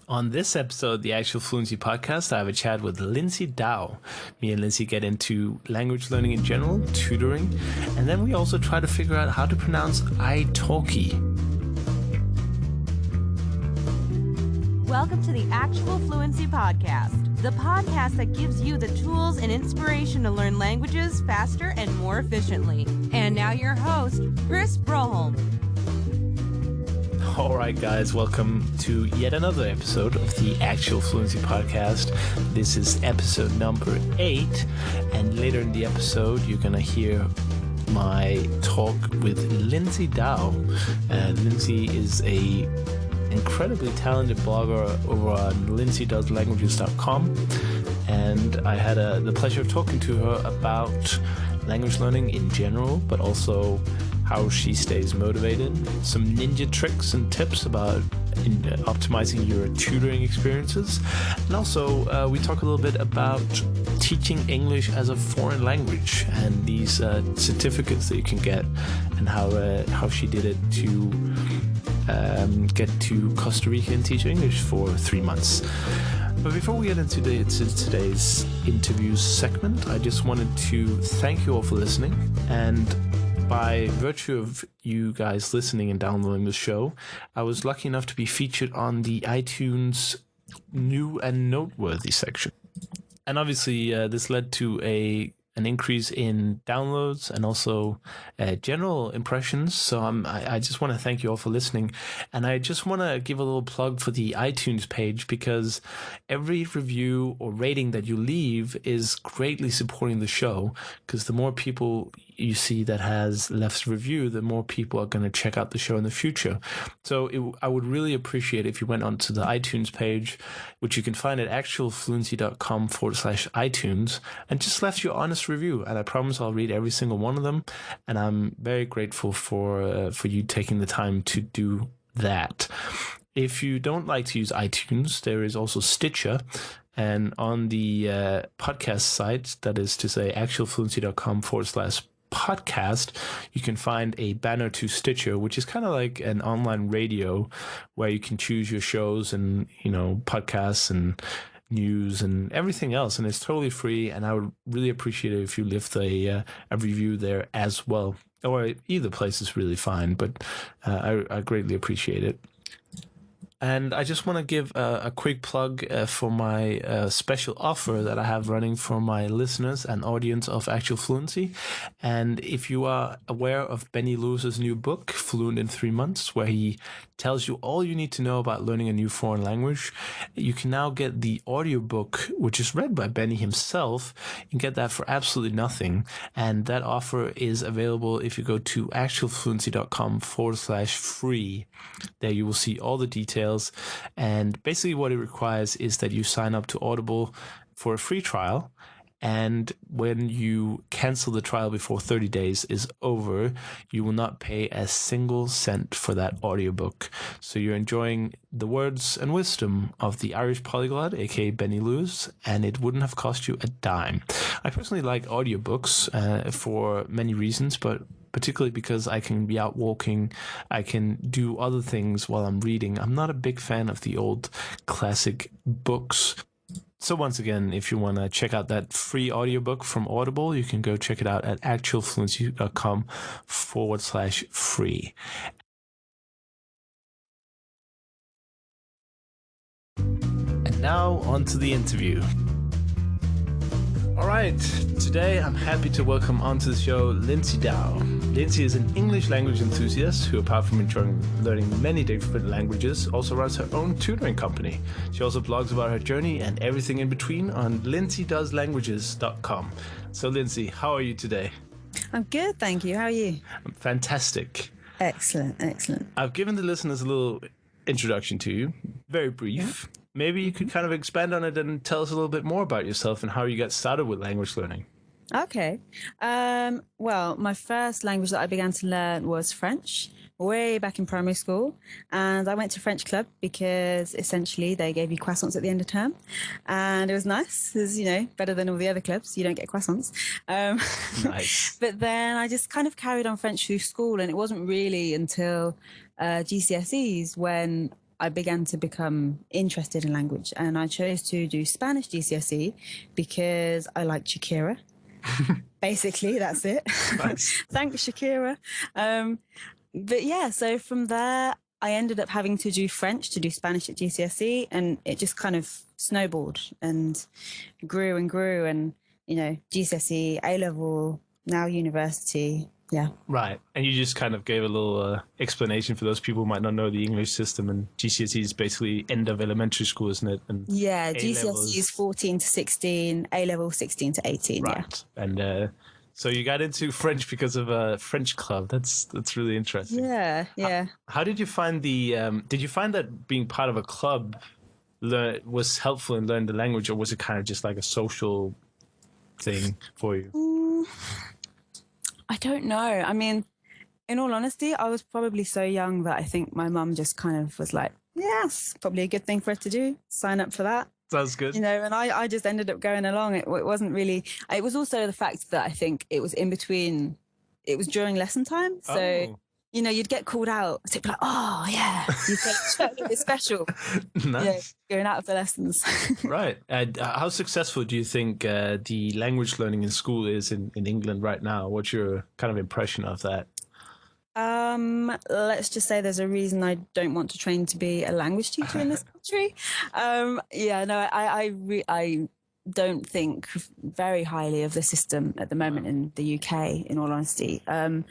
On this episode of the Actual Fluency Podcast, I have a chat with Lindsay Dow. Me and Lindsay get into language learning in general, tutoring, and then we also try to figure out how to pronounce italki. Welcome to the Actual Fluency Podcast, the podcast that gives you the tools and inspiration to learn languages faster and more efficiently. And now your host, Chris Broholm. All right, guys, welcome to yet another episode of the Actual Fluency Podcast. This is episode number 8, and later in the episode, you're going to hear my talk with Lindsay Dow. Lindsay is a incredibly talented blogger over on lindsaydoeslanguages.com, and I had the pleasure of talking to her about language learning in general, but also how she stays motivated, some ninja tricks and tips about optimizing your tutoring experiences, and also we talk a little bit about teaching English as a foreign language and these certificates that you can get, and how she did it to get to Costa Rica and teach English for 3 months. But before we get into today's interview segment, I just wanted to thank you all for listening. And by virtue of you guys listening and downloading the show, I was lucky enough to be featured on the iTunes New and Noteworthy section. And obviously, this led to an increase in downloads and also general impressions. So I just want to thank you all for listening. And I just want to give a little plug for the iTunes page, because every review or rating that you leave is greatly supporting the show, because the more people you see that has left a review, the more people are going to check out the show in the future. So I would really appreciate if you went onto the iTunes page, which you can find at actualfluency.com/iTunes, and just left your honest review. And I promise I'll read every single one of them. And I'm very grateful for you taking the time to do that. If you don't like to use iTunes, there is also Stitcher. And on the podcast site, that is to say actualfluency.com/podcast, you can find a banner to Stitcher, which is kind of like an online radio where you can choose your shows and, podcasts and news and everything else. And it's totally free. And I would really appreciate it if you left a review there as well. Or either place is really fine, but I greatly appreciate it. And I just want to give a quick plug for my special offer that I have running for my listeners and audience of Actual Fluency. And if you are aware of Benny Lewis's new book, Fluent in 3 Months, where he tells you all you need to know about learning a new foreign language, you can now get the audiobook, which is read by Benny himself. You can get that for absolutely nothing. And that offer is available if you go to actualfluency.com/free. There you will see all the details. And basically what it requires is that you sign up to Audible for a free trial. And when you cancel the trial before 30 days is over, you will not pay a single cent for that audiobook. So you're enjoying the words and wisdom of the Irish polyglot, aka Benny Lewis, and it wouldn't have cost you a dime. I personally like audiobooks for many reasons, but particularly because I can be out walking, I can do other things while I'm reading. I'm not a big fan of the old classic books. So once again, if you want to check out that free audiobook from Audible, you can go check it out at actualfluency.com/free. And now on to the interview. All right, today I'm happy to welcome onto the show Lindsay Dow. Lindsay is an English language enthusiast who, apart from enjoying learning many different languages, also runs her own tutoring company. She also blogs about her journey and everything in between on lindsaydoeslanguages.com. So Lindsay, how are you today? I'm good, thank you. How are you? I'm fantastic. Excellent. I've given the listeners a little introduction to you, very brief. Yeah. Maybe you could kind of expand on it and tell us a little bit more about yourself and how you got started with language learning. Okay. Well, my first language that I began to learn was French, way back in primary school. And I went to French club because essentially they gave you croissants at the end of term. And it was nice. It was, better than all the other clubs. You don't get croissants. Nice. But then I just kind of carried on French through school. And it wasn't really until GCSEs when I began to become interested in language, and I chose to do Spanish GCSE because I like Shakira. Basically, that's it. Nice. Thanks, Shakira. But yeah, so from there, I ended up having to do French to do Spanish at GCSE, and it just kind of snowballed and grew and grew. And, you know, GCSE, A-level, now university. Yeah. Right. And you just kind of gave a little explanation for those people who might not know the English system. And GCSE is basically end of elementary school, isn't it? And Yeah, A-level GCSE is 14 to 16, A-level 16 to 18, right. Yeah. And so you got into French because of a French club. That's really interesting. Yeah, yeah. How did you find did you find that being part of a club was helpful in learning the language, or was it kind of just like a social thing for you? I don't know. I mean, in all honesty, I was probably so young that I think my mum just kind of was like, yes, probably a good thing for us to do. Sign up for that. Sounds good. You know, and I just ended up going along. It wasn't really, it was also the fact that I think it was in between, it was during lesson time. So, you know, you'd get called out. So it'd be like, oh, yeah, you felt a bit special. Nice. Yeah, going out of the lessons. Right. How successful do you think the language learning in school is in England right now? What's your kind of impression of that? Let's just say there's a reason I don't want to train to be a language teacher in this country. Yeah, no, I don't think very highly of the system at the moment in the UK, in all honesty. I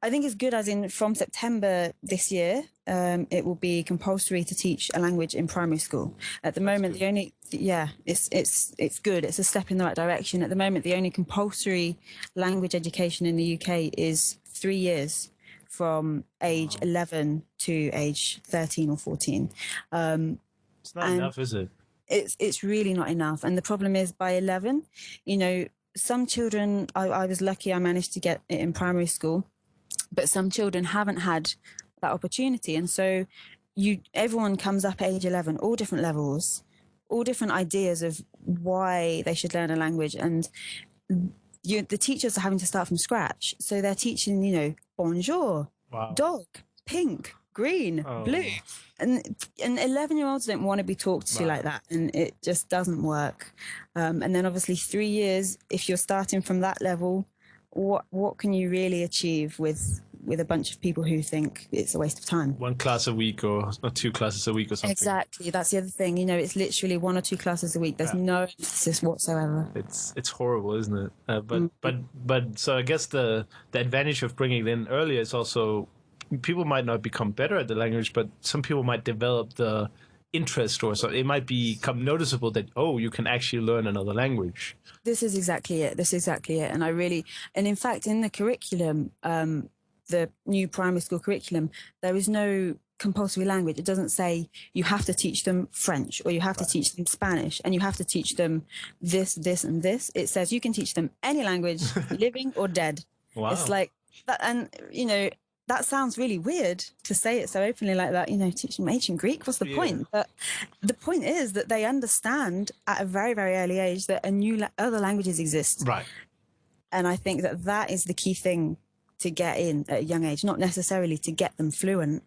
think it's good as in from September this year, it will be compulsory to teach a language in primary school. At the moment, the only, it's good. It's a step in the right direction. At the moment, the only compulsory language education in the UK is 3 years from age 11 to age 13 or 14. It's not enough, is it? It's really not enough. And the problem is by 11, you know, some children, I was lucky I managed to get it in primary school, but some children haven't had that opportunity. And so everyone comes up at age 11, all different levels, all different ideas of why they should learn a language. And the teachers are having to start from scratch. So they're teaching, you know, bonjour, dog, pink, green, blue. And 11-year-olds don't want to be talked to like that. And it just doesn't work. And then obviously 3 years, if you're starting from that level, what can you really achieve with a bunch of people who think it's a waste of time? One class a week or 2 classes a week or something. Exactly. That's the other thing. You know, it's literally 1 or 2 classes a week. There's no emphasis whatsoever. It's horrible, isn't it? But so I guess the advantage of bringing it in earlier is also people might not become better at the language, but some people might develop the interest, or so it might become noticeable that, oh, you can actually learn another language. This is exactly it. And in fact, in the curriculum, the new primary school curriculum, there is no compulsory language. It doesn't say you have to teach them French or you have to teach them Spanish and you have to teach them this, and this. It says you can teach them any language, living or dead. Wow. It's like that. And, you know, that sounds really weird to say it so openly like that, you know, teach them ancient Greek. What's the point? But the point is that they understand at a very, very early age that other languages exist. Right. And I think that is the key thing to get in at a young age, not necessarily to get them fluent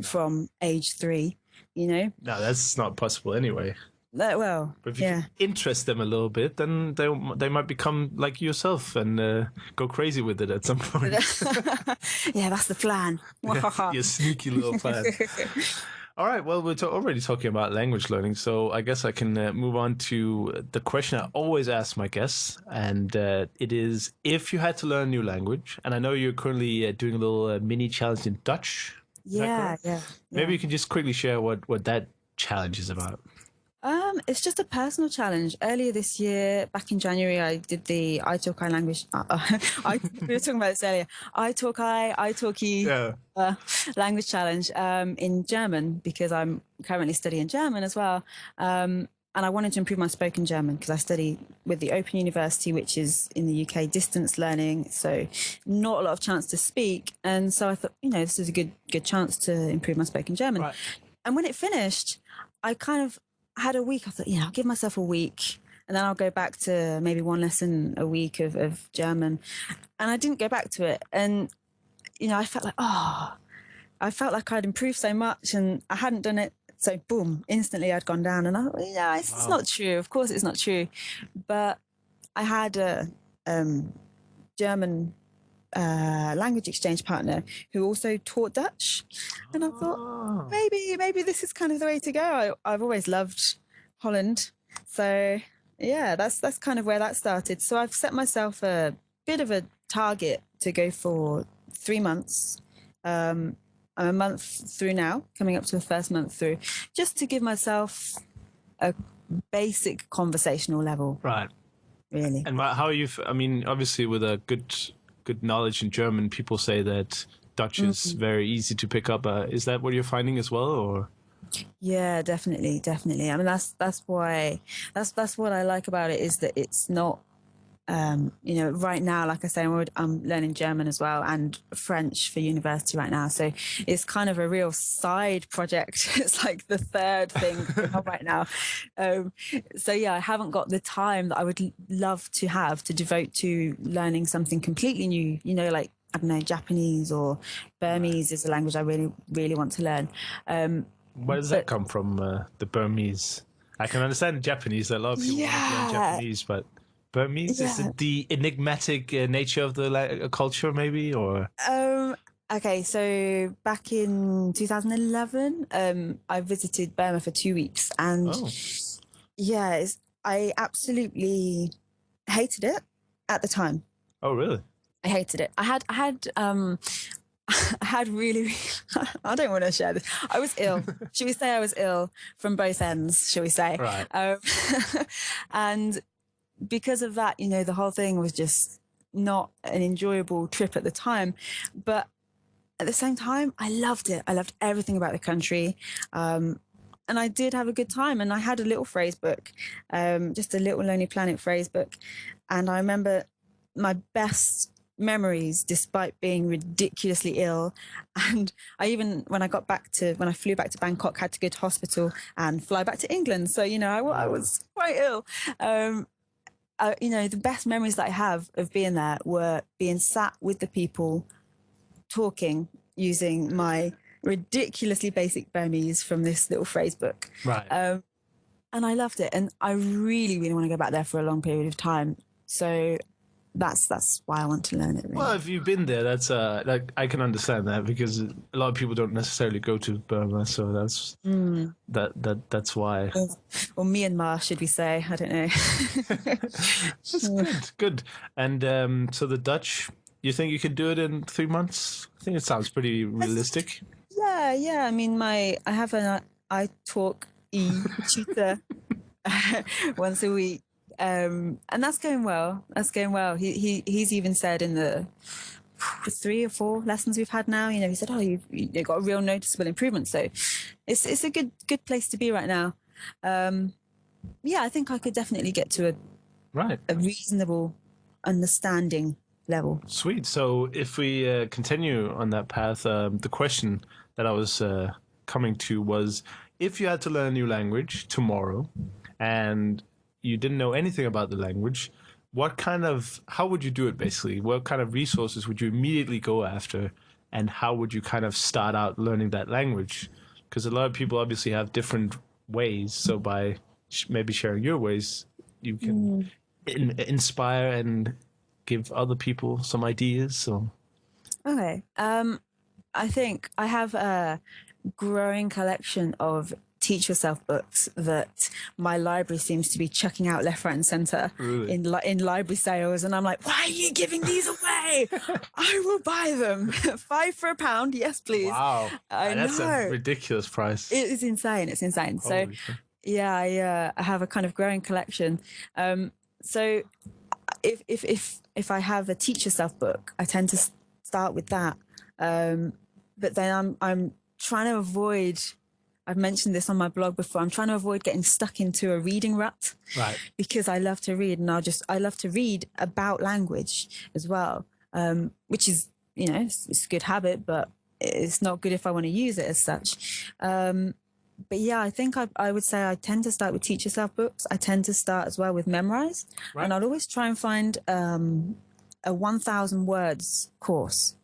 from age 3, you know? No, that's not possible anyway. Well, but if you interest them a little bit, then they might become like yourself and go crazy with it at some point. Yeah, that's the plan. Your sneaky little plan. All right, well, we're already talking about language learning, so I guess I can move on to the question I always ask my guests, and it is, if you had to learn a new language, and I know you're currently doing a little mini challenge in Dutch. Yeah. Maybe you can just quickly share what that challenge is about. It's just a personal challenge. Earlier this year, back in January, I did the iTalki language. We were talking about this earlier. iTalki language challenge in German, because I'm currently studying German as well. And I wanted to improve my spoken German because I study with the Open University, which is in the UK distance learning. So not a lot of chance to speak. And so I thought, you know, this is a good chance to improve my spoken German. Right. And when it finished, I kind of had a week. I thought, I'll give myself a week and then I'll go back to maybe 1 lesson a week of German. And I didn't go back to it. And, you know, I felt like I'd improved so much and I hadn't done it So boom, instantly I'd gone down, and I thought, yeah, it's not true. Of course, it's not true. But I had a German language exchange partner who also taught Dutch, and I thought maybe this is kind of the way to go. I've always loved Holland, so yeah, that's kind of where that started. So I've set myself a bit of a target to go for 3 months. I'm a month through now, coming up to the first month through, just to give myself a basic conversational level. Right. Really. And how are you? I mean, obviously, with a good knowledge in German, people say that Dutch is very easy to pick up. Is that what you're finding as well, or? Yeah, definitely. I mean, that's why that's what I like about it, is that it's not. Right now, like I say, I'm learning German as well and French for university right now. So it's kind of a real side project. It's like the third thing right now. So yeah, I haven't got the time that I would love to have to devote to learning something completely new, like, I don't know, Japanese or Burmese is a language I really, really want to learn. Where does that come from, the Burmese? I can understand Japanese. A lot of people want to learn Japanese, but Burmese, is it the enigmatic nature of the culture, maybe, or? Okay, so back in 2011, I visited Burma for 2 weeks, and I absolutely hated it at the time. Oh, really? I hated it. I had really, I don't want to share this. I was ill. Should we say I was ill from both ends, shall we say? Right. And because of that, the whole thing was just not an enjoyable trip at the time. But at the same time, I loved it. I loved everything about the country. And I did have a good time. And I had a little phrase book, just a little Lonely Planet phrase book. And I remember my best memories, despite being ridiculously ill. And I even, when I flew back to Bangkok, had to go to hospital and fly back to England. So, I was quite ill. The best memories that I have of being there were being sat with the people, talking, using my ridiculously basic Burmese from this little phrase book. Right. And I loved it. And I really, really want to go back there for a long period of time. So that's why I want to learn it. Really. Well, if you've been there, that's I can understand that, because a lot of people don't necessarily go to Burma, so that's that's why. Or Myanmar, should we say? I don't know. That's good. And so the Dutch, you think you can do it in 3 months? I think it sounds pretty realistic. Yeah. I mean, I have an iTalk tutor once a week. And that's going well. He's even said in the 3 or 4 lessons we've had now, he said, you've got a real noticeable improvement. So it's a good place to be right now. I think I could definitely get to a reasonable understanding level. Sweet. So if we continue on that path, the question that I was coming to was, if you had to learn a new language tomorrow and you didn't know anything about the language, how would you do it, basically? What kind of resources would you immediately go after, and how would you kind of start out learning that language? Because a lot of people obviously have different ways, so by maybe sharing your ways, you can inspire and give other people some ideas. So okay, I think I have a growing collection of teach yourself books that my library seems to be chucking out left, right and centre. Really? in library sales, and I'm like, why are you giving these away? I will buy them. 5 for £1, yes please. Wow. That's know. a ridiculous price. It's insane. So I have a kind of growing collection. So if I have a teach yourself book, I tend to start with that, but then I'm trying to avoid, I've mentioned this on my blog before, I'm trying to avoid getting stuck into a reading rut. Right. Because I love to read, and I love to read about language as well, which is, it's a good habit, but it's not good if I want to use it as such. But yeah, I think I would say I tend to start with teach yourself books. I tend to start as well with Memrise. Right. And I'd always try and find a 1,000 words course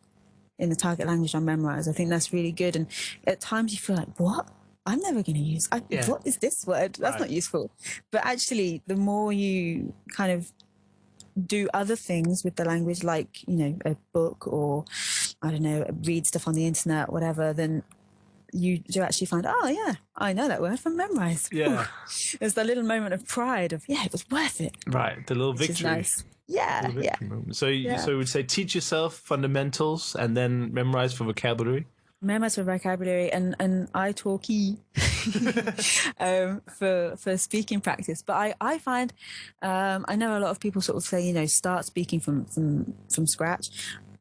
in the target language on Memrise. I think that's really good. And at times you feel like, what? I'm never going to use. What is this word? That's not useful. But actually, the more you kind of do other things with the language, like, you know, a book or, I don't know, read stuff on the internet, whatever, then you do actually find, oh, yeah, I know that word from memorize. Yeah. There's that little moment of pride of, yeah, it was worth it. Right. The little victory. Which is nice. Yeah. Victory moment. So you would say teach yourself fundamentals and then memorize for vocabulary? Memorize for vocabulary and italki for speaking practice. But I find, I know a lot of people sort of say, you know, start speaking from scratch.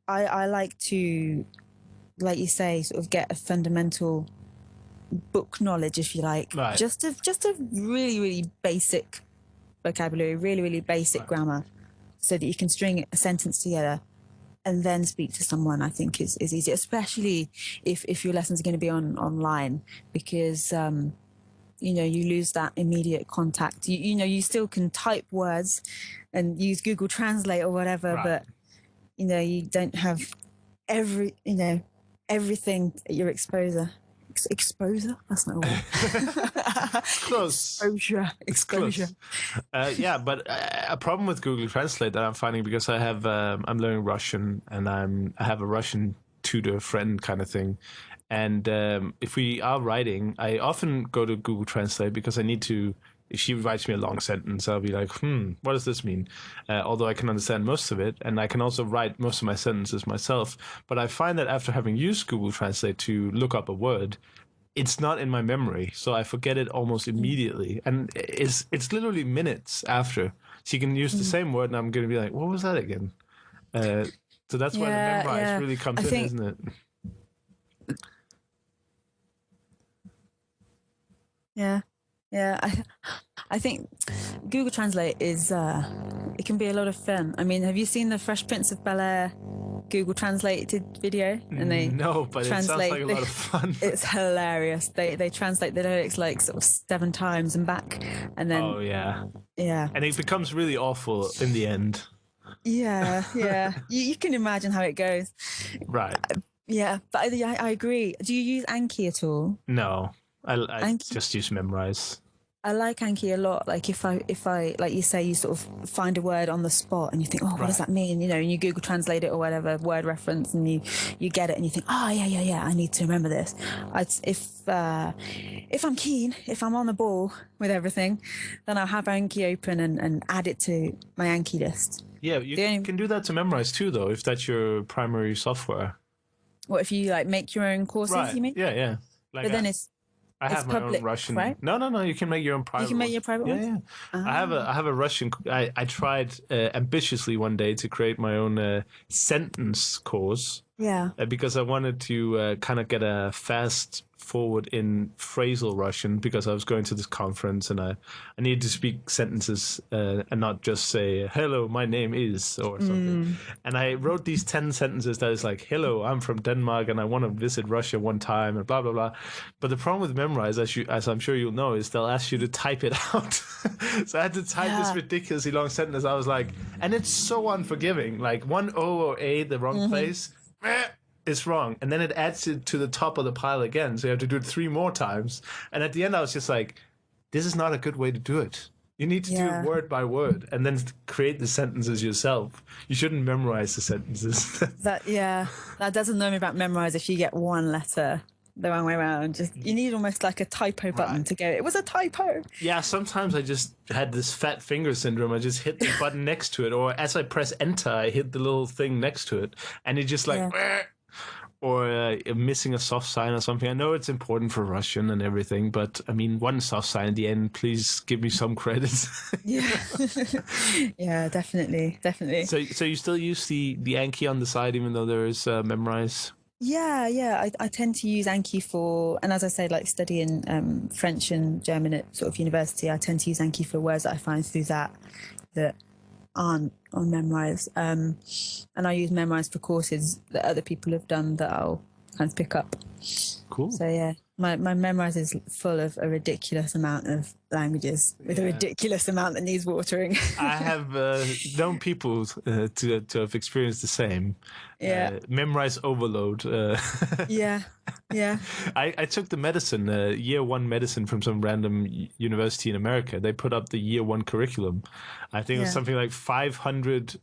I like to, like you say, sort of get a fundamental book knowledge, if you like, right. just a really, really basic vocabulary, really, really basic grammar, so that you can string a sentence together and then speak to someone. I think is easy, especially if your lessons are going to be online, because you know, you lose that immediate contact. You know, you still can type words and use Google Translate or whatever, right. But you know, you don't have everything at your exposure. That's not a word. Close. Exposure. Yeah, but a problem with Google Translate that I'm finding, because I have I'm learning Russian and I have a Russian tutor friend kind of thing, and if we are writing, I often go to Google Translate because I need to. If she writes me a long sentence, I'll be like, what does this mean? Although I can understand most of it, and I can also write most of my sentences myself. But I find that after having used Google Translate to look up a word, it's not in my memory, so I forget it almost immediately. And it's literally minutes after. So you can use the same word, and I'm going to be like, what was that again? So that's where the memorize really comes in, isn't it? Yeah. Yeah, I think Google Translate is, it can be a lot of fun. I mean, have you seen the Fresh Prince of Bel-Air Google Translated video? And they no, but it sounds like a lot of fun. It's hilarious. They translate the lyrics like sort of 7 times and back, and then yeah, and it becomes really awful in the end. Yeah. You can imagine how it goes. Right. Yeah, but I agree. Do you use Anki at all? No. I just use memorize. I like Anki a lot. Like if I like you say, you sort of find a word on the spot and you think, oh, what does that mean? You know, and you Google Translate it or whatever, word reference, and you get it and you think, oh yeah, I need to remember this. If I'm keen, if I'm on the ball with everything, then I'll have Anki open and add it to my Anki list. Yeah, you can do that to memorize too, though, if that's your primary software. What if you like make your own courses? You mean? Yeah. Like but then I have my public, own Russian. Right? No. You can make your own private. You can make your private ones? Yeah. I have a Russian. I tried ambitiously one day to create my own sentence course. Yeah. Because I wanted to kind of get a fast forward in phrasal Russian, because I was going to this conference and I needed to speak sentences and not just say, hello, my name is, or something. And I wrote these 10 sentences that is like, hello, I'm from Denmark and I want to visit Russia one time and blah, blah, blah. But the problem with Memrise, as I'm sure you'll know, is they'll ask you to type it out. So I had to type this ridiculously long sentence. I was like, and it's so unforgiving. Like one O or A, the wrong place, it's wrong, and then it adds it to the top of the pile again, so you have to do it 3 more times. And at the end I was just like, this is not a good way to do it. You need to do it word by word and then create the sentences yourself. You shouldn't memorize the sentences. That doesn't know me about memorize. If you get one letter the wrong way around, just you need almost like a typo button to go, it was a typo. Yeah, sometimes I just had this fat finger syndrome. I just hit the button next to it, or as I press enter I hit the little thing next to it, and it just like or missing a soft sign or something. I know it's important for Russian and everything, but I mean, one soft sign at the end, please give me some credit. Yeah, definitely. So you still use the Anki on the side, even though there is Memrise? Yeah. I tend to use Anki for, and as I say, like studying French and German at sort of university, I tend to use Anki for words that I find through that aren't on Memrise. And I use Memrise for courses that other people have done that I'll kind of pick up. Cool. So my memorize is full of a ridiculous amount of languages with a ridiculous amount that needs watering. I have known people to have experienced the same. Memorize overload. Yeah. I took the medicine, year one medicine from some random university in America. They put up the year one curriculum. I think it was something like 500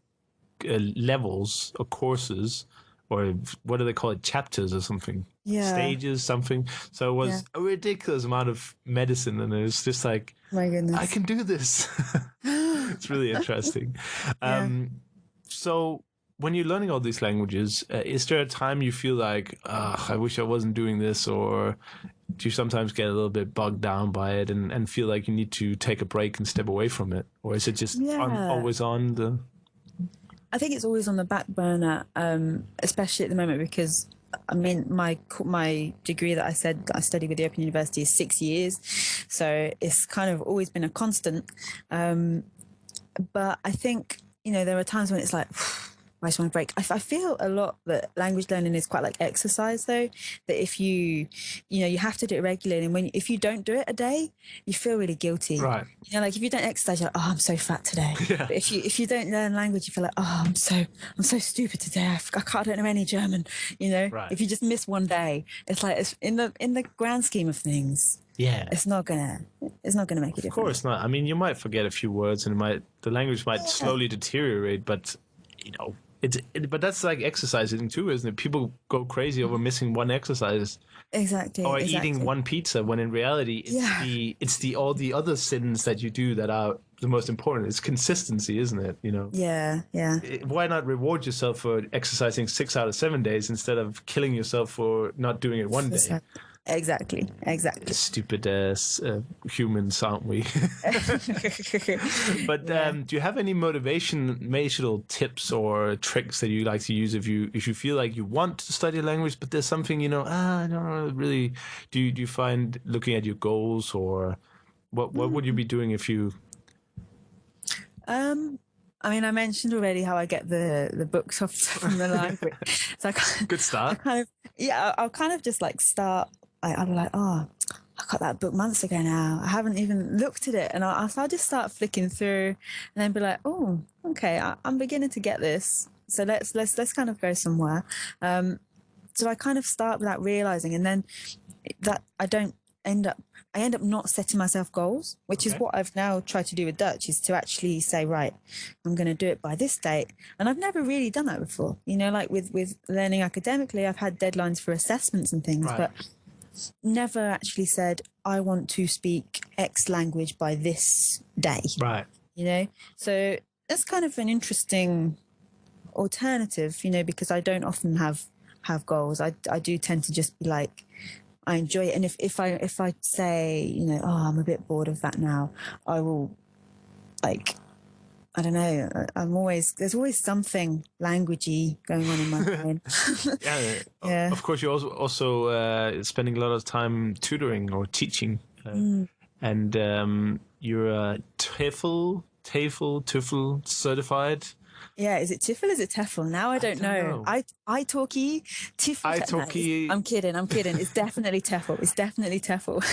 levels or courses, or what do they call it, chapters or something, stages, something. So it was a ridiculous amount of medicine, and it was just like, my goodness, I can do this. It's really interesting. So when you're learning all these languages, is there a time you feel like, I wish I wasn't doing this, or do you sometimes get a little bit bogged down by it and feel like you need to take a break and step away from it? Or is it just always on the... I think it's always on the back burner, especially at the moment, because I mean, my degree that I studied with the Open University is 6 years, so it's kind of always been a constant. But I think, there are times when it's like, I just want to break. I feel a lot that language learning is quite like exercise, though, that if you have to do it regularly, and if you don't do it a day, you feel really guilty. Right. Like if you don't exercise, you're like, oh, I'm so fat today. Yeah. But if you don't learn language, you feel like, oh, I'm so stupid today. I don't know any German. Right. If you just miss one day, it's like, it's in the grand scheme of things. Yeah, it's not gonna make a difference. Of course not. I mean, you might forget a few words, and the language might slowly deteriorate, but but that's like exercising too, isn't it? People go crazy over missing one exercise, or eating one pizza, when in reality it's all the other sins that you do that are the most important. It's consistency, isn't it? Yeah. Why not reward yourself for exercising 6 out of 7 days instead of killing yourself for not doing it one day? Exactly. Stupid ass humans, aren't we? But do you have any motivational tips or tricks that you like to use if you feel like you want to study a language, but there's something I don't really. Do you find looking at your goals, or what would you be doing if you? I mean, I mentioned already how I get the books off from the library. So good start. I'll kind of just like start. I'm like, oh, I got that book months ago now. I haven't even looked at it. And I'll just start flicking through and then be like, oh, okay, I'm beginning to get this. So let's kind of go somewhere. So I kind of start without realizing, and then that I end up not setting myself goals, which is what I've now tried to do with Dutch, is to actually say, right, I'm going to do it by this date. And I've never really done that before. Like with learning academically, I've had deadlines for assessments and things, but never actually said, I want to speak X language by this day. Right. So that's kind of an interesting alternative, because I don't often have goals. I do tend to just be like, I enjoy it. And if I say, oh, I'm a bit bored of that now, I will, like, I don't know. There's always something languagey going on in my brain. Yeah. Of course, you're also spending a lot of time tutoring or teaching, and you're a TEFL certified. Yeah, is it TEFL? Is it TEFL? Now I don't know. italki, TEFL. I'm kidding. It's definitely TEFL.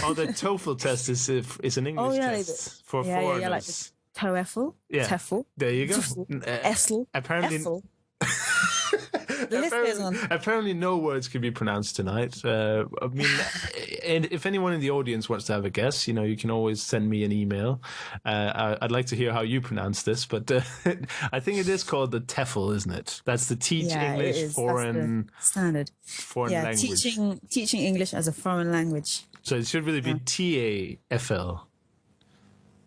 Oh, the TOEFL test is an English test for foreigners. Yeah, like TOEFL, TEFL. There you go. ESL. Apparently. ESL. The list goes on. Apparently, no words can be pronounced tonight. I mean, and if anyone in the audience wants to have a guess, you can always send me an email. I'd like to hear how you pronounce this, but I think it is called the TEFL, isn't it? That's the Teach English Foreign Standard Foreign Language. Teaching English as a foreign language. So it should really be TAFL,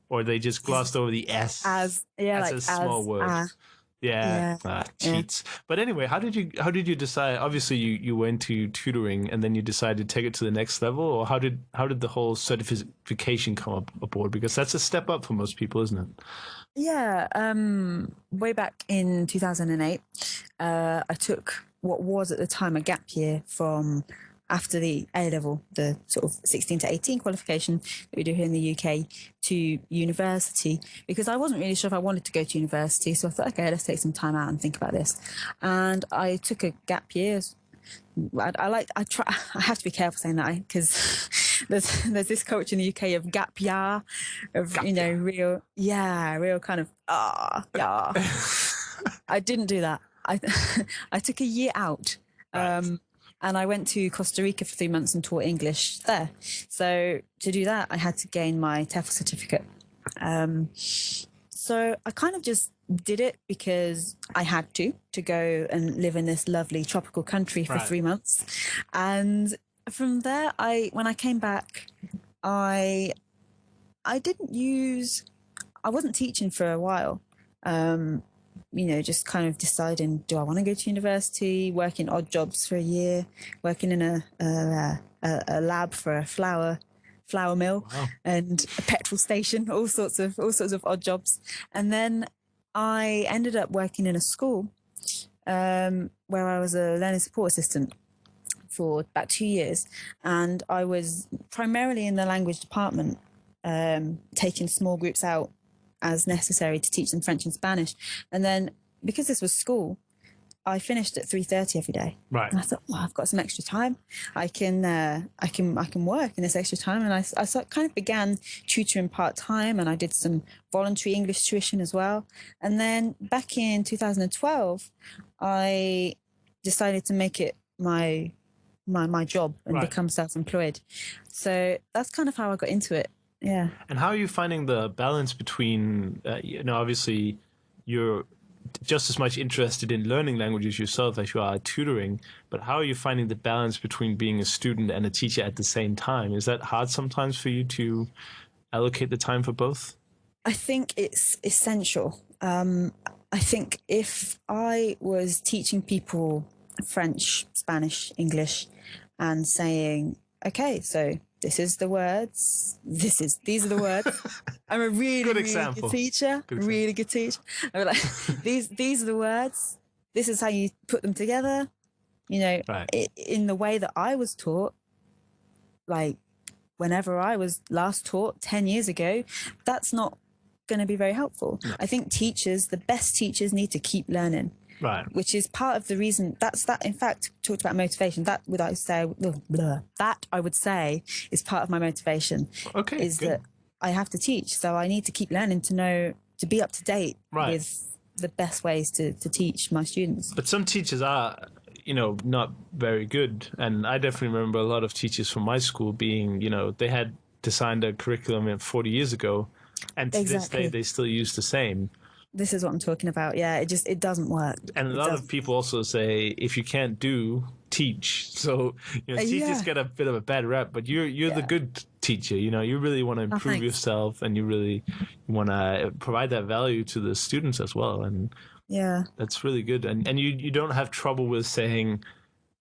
or they just glossed over the S as a small word. Cheats. But anyway, how did you decide? Obviously, you went to tutoring, and then you decided to take it to the next level, or how did the whole certification come aboard? Because that's a step up for most people, isn't it? Yeah. Way back in 2008, I took what was at the time a gap year from after the A level, the sort of 16 to 18 qualification that we do here in the UK, to university, because I wasn't really sure if I wanted to go to university. So I thought, okay, let's take some time out and think about this. And I took a gap year, I try. I have to be careful saying that because there's this culture in the UK of gap year, of real kind of yeah. I didn't do that. I took a year out. Right. And I went to Costa Rica for 3 months and taught English there. So to do that, I had to gain my TEFL certificate. So I kind of just did it because I had to go and live in this lovely tropical country for 3 months. And from there, when I came back, I wasn't teaching for a while. Just kind of deciding, do I want to go to university, working odd jobs for a year, working in a lab for a flour mill and a petrol station, all sorts of odd jobs. And then I ended up working in a school where I was a learning support assistant for about 2 years. And I was primarily in the language department, taking small groups out as necessary to teach them French and Spanish. And then because this was school, I finished at 3:30 every day. Right. And I thought, well, I've got some extra time. I can work in this extra time. And I kind of began tutoring part-time, and I did some voluntary English tuition as well. And then back in 2012, I decided to make it my job and become self-employed. So that's kind of how I got into it. Yeah. And how are you finding the balance between, obviously you're just as much interested in learning languages yourself as you are tutoring, but how are you finding the balance between being a student and a teacher at the same time? Is that hard sometimes for you to allocate the time for both? I think it's essential. I think if I was teaching people French, Spanish, English, and saying, okay, so this is the words. These are the words. I'm a really good teacher. Really good teacher. I'm like, these are the words. This is how you put them together. In the way that I was taught, like whenever I was last taught 10 years ago, that's not going to be very helpful. No. I think the best teachers need to keep learning. Right. Which is part of the reason in fact, talked about motivation. That I would say is part of my motivation. Okay. Is good. That I have to teach. So I need to keep learning to be up to date with the best ways to teach my students. But some teachers are, not very good. And I definitely remember a lot of teachers from my school being, they had designed a curriculum 40 years ago. And to this day, they still use the same. This is what I'm talking about. Yeah, it doesn't work. And a lot of people also say, if you can't teach. So teachers get a bit of a bad rep, but you're the good teacher. You really want to improve yourself, and you really want to provide that value to the students as well. And that's really good. And you don't have trouble with saying,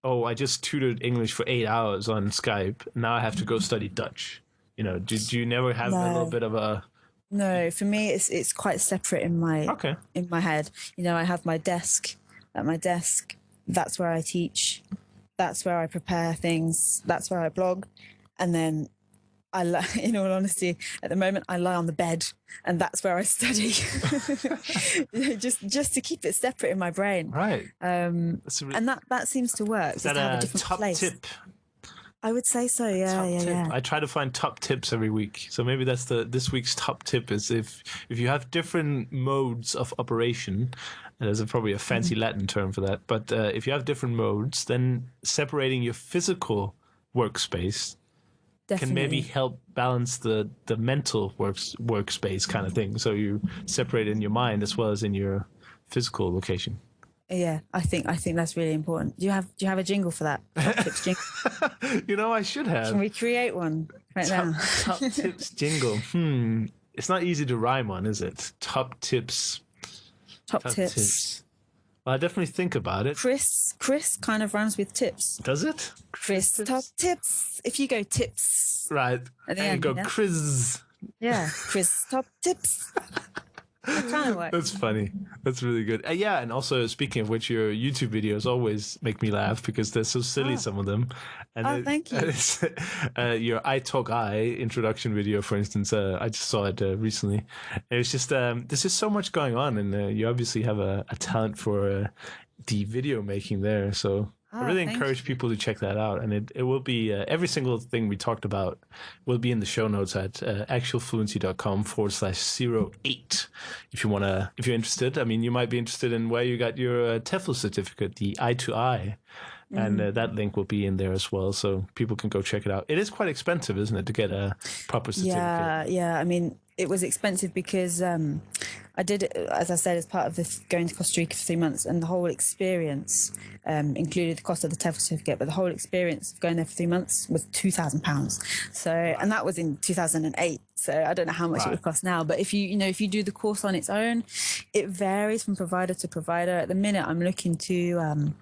oh, I just tutored English for 8 hours on Skype. Now I have to go study Dutch. Do you never have a little bit of a... No, for me, it's quite separate in my head. I have my desk. At my desk, that's where I teach. That's where I prepare things. That's where I blog. And then in all honesty, at the moment, I lie on the bed, and that's where I study. just to keep it separate in my brain. Right. And that seems to work. Is that a top tip? I would say so, yeah. I try to find top tips every week. So maybe that's this week's top tip is if you have different modes of operation, and there's probably a fancy Latin term for that, but if you have different modes, then separating your physical workspace can maybe help balance the mental workspace kind of thing. So you separate in your mind as well as in your physical location. Yeah, I think that's really important. Do you have a jingle for that? Top tips jingle? I should have. Can we create one now? Top tips jingle. It's not easy to rhyme on, is it? Top tips. Top tips. Well, I definitely think about it. Chris kind of rhymes with tips. Does it? Chris top tips. If you go tips. Right. And you go Chris. Yeah, Chris top tips. That kind of works. That's funny. That's really good. And also, speaking of which, your YouTube videos always make me laugh because they're so silly, some of them. And thank you. Your I Talk I introduction video, for instance, I just saw it recently. It was just, there's just so much going on, and you obviously have a talent for the video making there. So I really thank encourage people to check that out, and it will be every single thing we talked about will be in the show notes at actualfluency.com/08 if you're interested. I mean, you might be interested in where you got your TEFL certificate, the I2I, and that link will be in there as well, so people can go check it out. It is quite expensive, isn't it, to get a proper certificate? Yeah. I mean, it was expensive because I did it, as I said, as part of this going to Costa Rica for 3 months, and the whole experience included the cost of the TEFL certificate, but the whole experience of going there for 3 months was £2,000. So, and that was in 2008. So I don't know how much it would cost now, but if you do the course on its own, it varies from provider to provider. At the minute, I'm looking to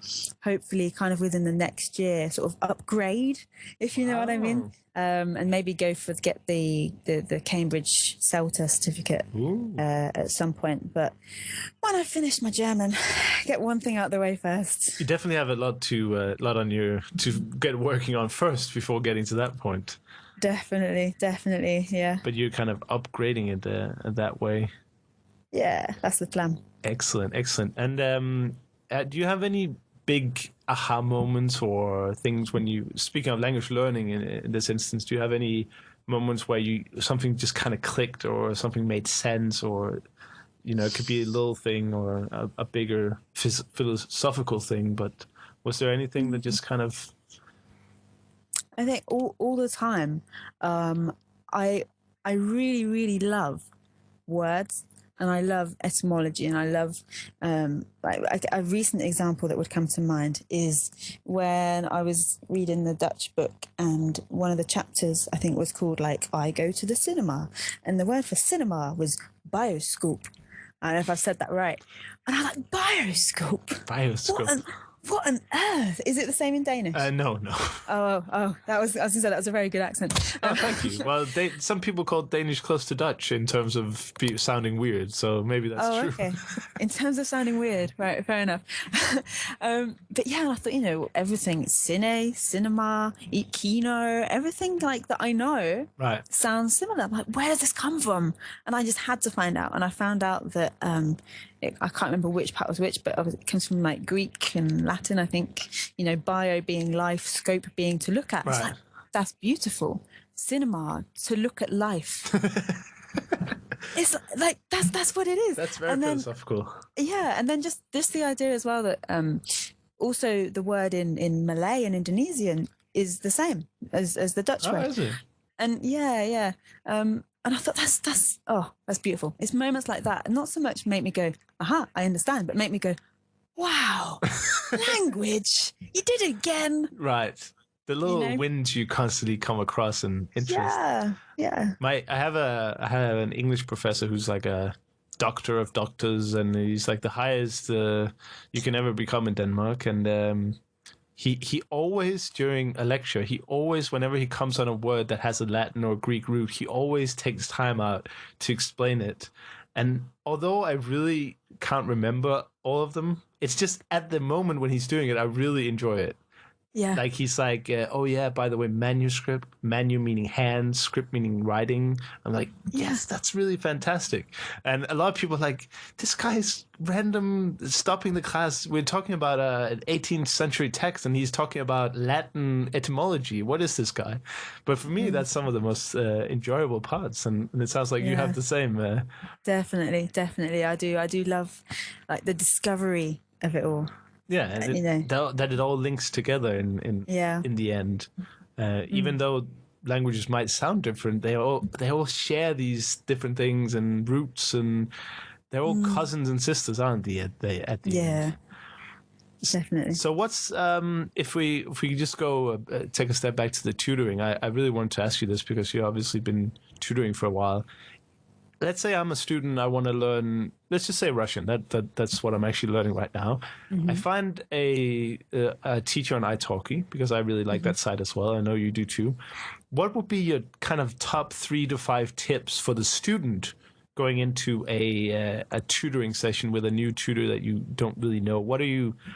hopefully kind of within the next year sort of upgrade, if you know what I mean. And maybe get the Cambridge CELTA certificate at some point. But when I finish my German, get one thing out of the way first. You definitely have a lot to get working on first before getting to that point. Definitely, yeah. But you're kind of upgrading it that way. Yeah, that's the plan. Excellent. And do you have any big aha moments or things when you, speaking of language learning in this instance, do you have any moments where something just kind of clicked or something made sense, or it could be a little thing or a bigger philosophical thing, but was there anything that just kind of... I think all the time, I really, really love words, and I love etymology, and I love a recent example that would come to mind is when I was reading the Dutch book, and one of the chapters I think was called I go to the cinema, and the word for cinema was bioscope. I don't know if I've said that right. And I was like, bioscope. What on earth? Is it the same in Danish? No. Oh, I was going to say that was a very good accent. Oh, thank you. Well, some people call Danish close to Dutch in terms of sounding weird, so maybe that's true. Okay. In terms of sounding weird, right? Fair enough. But yeah, I thought everything cinema, kino, everything like that I know sounds similar. I'm like, where does this come from? And I just had to find out, and I found out that I can't remember which part was which, but it comes from Greek and Latin, I think. Bio being life, scope being to look at. It's like, that's beautiful. Cinema, to look at life. It's like that's what it is. That's very philosophical. Yeah, and then just the idea as well that also the word in Malay and Indonesian is the same as the Dutch word. Is it? And yeah. And I thought that's beautiful. It's moments like that, and not so much make me go, aha, I understand, but make me go, wow, language, you did it again. Right. The little wins you constantly come across and interest. Yeah. I have an English professor who's like a doctor of doctors, and he's like the highest you can ever become in Denmark, and He always, during a lecture, whenever he comes on a word that has a Latin or Greek root, he always takes time out to explain it. And although I really can't remember all of them, it's just at the moment when he's doing it, I really enjoy it. Yeah. Like he's like, oh yeah, by the way, manuscript, manu meaning hand, script meaning writing. I'm like, yes, that's really fantastic. And a lot of people are like, this guy's random stopping the class. We're talking about an 18th century text, and he's talking about Latin etymology. What is this guy? But for me, that's some of the most enjoyable parts. And it sounds like you have the same. Definitely. I do love the discovery of it all. Yeah, and that it all links together in the end. Even though languages might sound different, they all share these different things and roots, and they're all cousins and sisters, aren't they? At the end. Yeah, definitely. So what's if we just go take a step back to the tutoring? I really wanted to ask you this because you've obviously been tutoring for a while. Let's say I'm a student, I want to learn, let's just say Russian. That's what I'm actually learning right now. Mm-hmm. I find a teacher on italki because I really like that site as well. I know you do too. What would be your kind of top 3 to 5 tips for the student going into a tutoring session with a new tutor that you don't really know?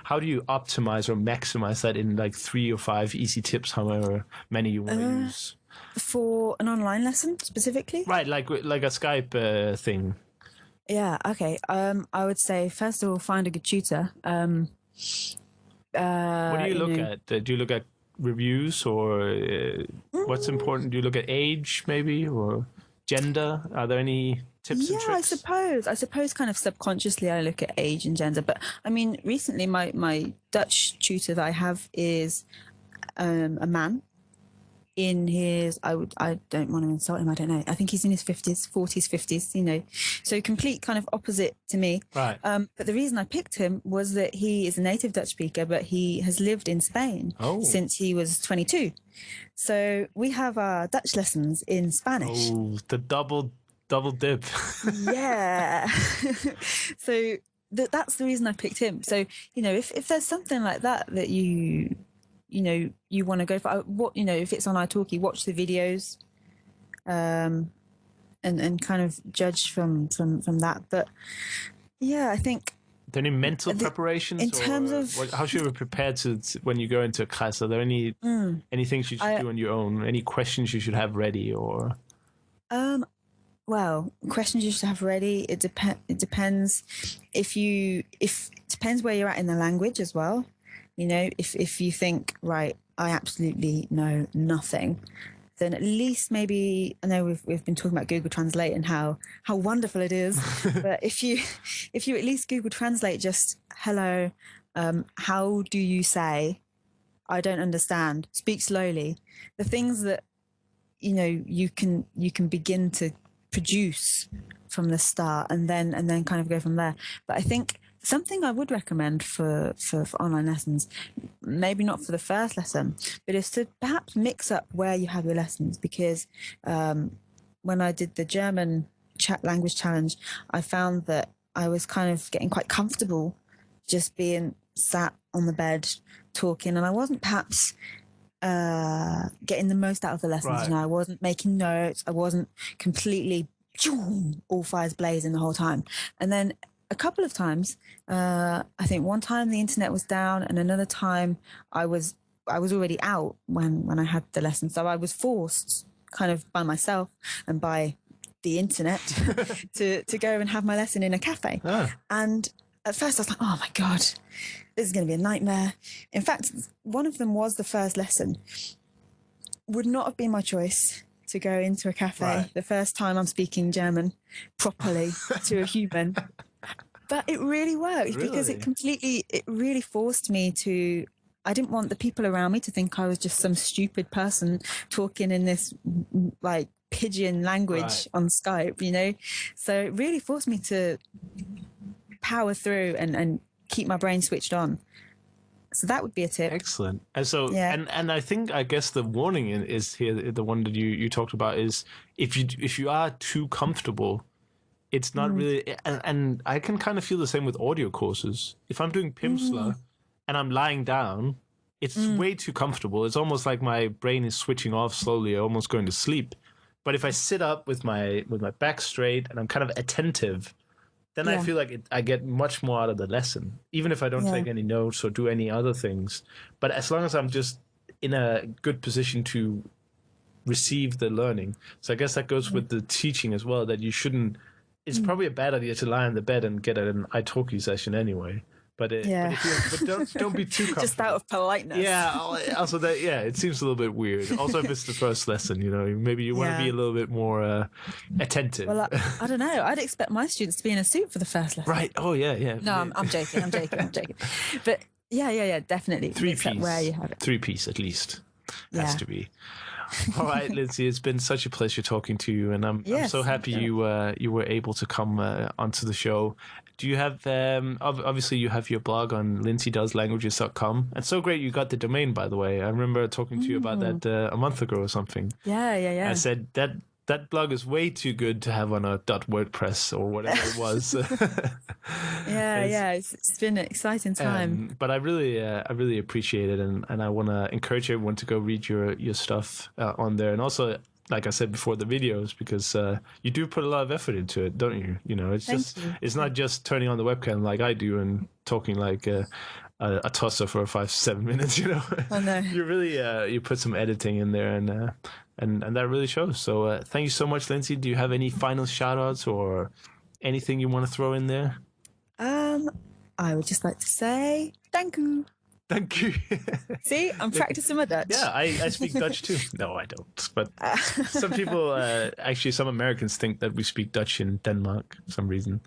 How do you optimize or maximize that in 3 or 5 easy tips, however many you want to use? For an online lesson specifically? Right, like a Skype thing. Yeah, okay. I would say, first of all, find a good tutor. What do you look at? Do you look at reviews, or what's important? Do you look at age, maybe, or gender? Are there any tips and tricks? I suppose kind of subconsciously I look at age and gender. But I mean, recently my Dutch tutor that I have is a man in his, I don't want to insult him, I don't know, I think he's in his 40s, 50s, you know, so complete kind of opposite to me. Right. But the reason I picked him was that he is a native Dutch speaker, but he has lived in Spain since he was 22. So we have our Dutch lessons in Spanish. Oh, the double dip. Yeah. So that's the reason I picked him. So, you know, if there's something like that you want to go for, what, you know, if it's on italki, watch the videos, and kind of judge from that. But yeah, I think. Are there any mental preparations in terms of how should we prepare to when you go into a class? Are there any things you should do on your own? Any questions you should have ready, or? Well, questions you should have ready. It depends. It depends where you're at in the language as well. You know, if you think, right, I absolutely know nothing, then at least maybe, I know we've been talking about Google Translate and how wonderful it is, but if you at least Google Translate just, hello, how do you say, I don't understand, speak slowly, the things that, you know, you can begin to produce from the start and then kind of go from there. But I think something I would recommend for online lessons, maybe not for the first lesson, but is to perhaps mix up where you have your lessons. Because when I did the German language challenge, I found that I was kind of getting quite comfortable just being sat on the bed talking, and I wasn't perhaps getting the most out of the lessons. Right. You know, I wasn't making notes. I wasn't completely all fires blazing the whole time. And then a couple of times, I think one time the internet was down, and another time I was already out when I had the lesson. So I was forced, kind of by myself and by the internet, to go and have my lesson in a cafe. Oh. And at first I was like, oh my God, this is going to be a nightmare. In fact, one of them was the first lesson. Would not have been my choice to go into a cafe the first time I'm speaking German properly to a human. But it really worked because it really forced me to, I didn't want the people around me to think I was just some stupid person talking in this like pidgin language on Skype, you know? So it really forced me to power through and keep my brain switched on. So that would be a tip. Excellent. And so, and I guess the warning is here, the one that you talked about, is if you are too comfortable, it's not really, and I can kind of feel the same with audio courses. If I'm doing Pimsleur and I'm lying down, it's way too comfortable. It's almost like my brain is switching off slowly, almost going to sleep. But if I sit up with my back straight and I'm kind of attentive, then I feel like I get much more out of the lesson, even if I don't take any notes or do any other things. But as long as I'm just in a good position to receive the learning. So I guess that goes with the teaching as well, that you shouldn't, it's probably a bad idea to lie on the bed and get an italki session anyway. But don't be too comfortable. Just out of politeness. Yeah. Also, it seems a little bit weird. Also, if it's the first lesson, you know, maybe you want to be a little bit more attentive. Well, I don't know. I'd expect my students to be in a suit for the first lesson. Right. Oh, yeah. No, I'm joking. But yeah, definitely. Three-piece. Where you have it. Three-piece at least. Has to be. All right, Lindsay, it's been such a pleasure talking to you, and I'm so happy you were able to come onto the show. Do you have obviously you have your blog on lindsaydoeslanguages.com, and so great you got the domain, by the way. I remember talking to you about that a month ago or something. Yeah. I said that blog is way too good to have on a .wordpress or whatever it was. It's been an exciting time. But I really appreciate it, and I want to encourage everyone to go read your stuff on there, and also, like I said before, the videos, because you do put a lot of effort into it, don't you? You know, it's not just turning on the webcam like I do and talking like a tosser for 5-7 minutes. You know, oh, no. You really you put some editing in there, and that really shows. So thank you so much, Lindsay. Do you have any final shout outs or anything you want to throw in there? I would just like to say thank you. Thank you. See, I'm practicing my Dutch. Yeah, I speak Dutch too. No, I don't. But some people, actually, some Americans think that we speak Dutch in Denmark for some reason.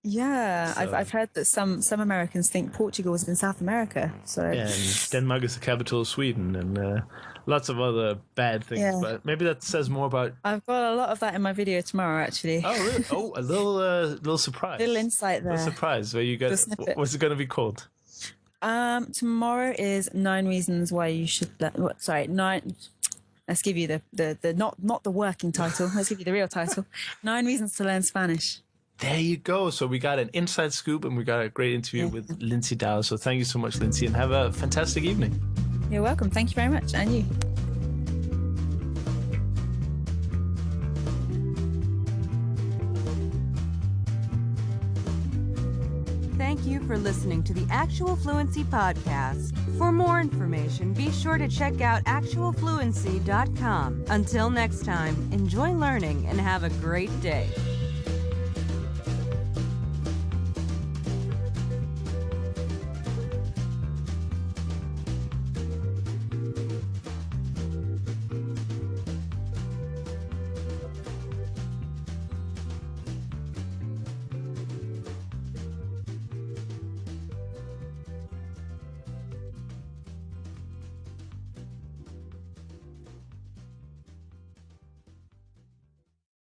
Yeah, So- I've heard that some Americans think Portugal is in South America. So And Denmark is the capital of Sweden, and lots of other bad things. Yeah. But maybe that says more about. I've got a lot of that in my video tomorrow, actually. Oh, really? Oh, a little surprise. Little insight there. A surprise. Where you got? Little snippet. What's it going to be called? Tomorrow is 9 reasons why you should. Nine. Let's give you the not the working title. Let's give you the real title. 9 reasons to learn Spanish. There you go. So we got an inside scoop, and we got a great interview with Lindsay Dow. So thank you so much, Lindsay, and have a fantastic evening. You're welcome. Thank you very much, and you. Thank you for listening to the Actual Fluency Podcast. For more information, be sure to check out actualfluency.com. Until next time, enjoy learning and have a great day.